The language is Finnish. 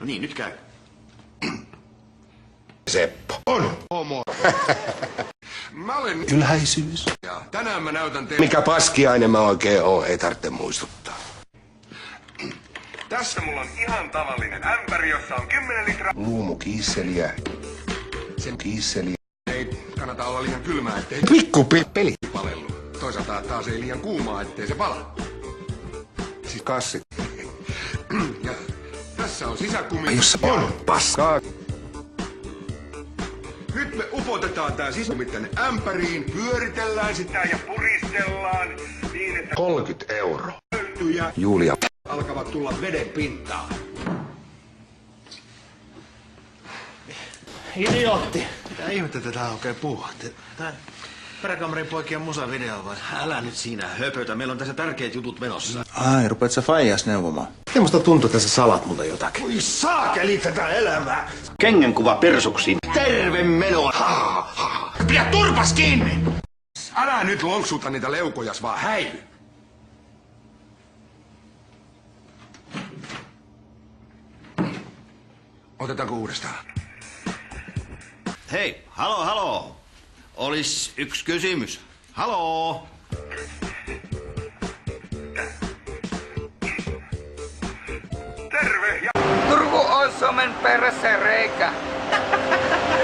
No niin, nyt käy. Seppo. On. Homo. Mä olen... Ylhäisyys. Ja tänään mä näytän teille... Mikä paskiainen mä oikein oon, ei tarvitse muistuttaa. Tässä mulla on ihan tavallinen ämpäri, jossa on 10 litraa... Luumukiisseliä. Sen kiisseliä. Ei kannata olla liian kylmää, ettei... Peli. Palellu. Toisaalta taas ei liian kuumaa, ettei se pala. Siis kassi. Ja tässä on sisäkumi... Jossa on paskaa. Nyt me upotetaan tää sisäkumi tänne ämpäriin, pyöritellään sitä ja puristellaan niin, että 30 euroa. löytyy ja Julia. alkavat tulla veden pintaan. Idiootti! Mitä ihmettä tätä oikein puhua? Tää peräkamarin poikien musavideo vai? Älä nyt siinä höpötä, meillä on tässä tärkeät jutut menossa. Ai, rupeat sä faijas neuvomaan? Miten musta tuntuu, että sä salat multa jotakin? Oi saakeli tätä elämää! Kengänkuva persuksiin. Terve menoa! Pidä turpas kiinni! Älä nyt lonksuta niitä leukojas, vaan häily! Otetaanko uudestaan? Hei, halo. Olis yksi kysymys. Halo? Terve ja... Turku on Suomen perässä reikä.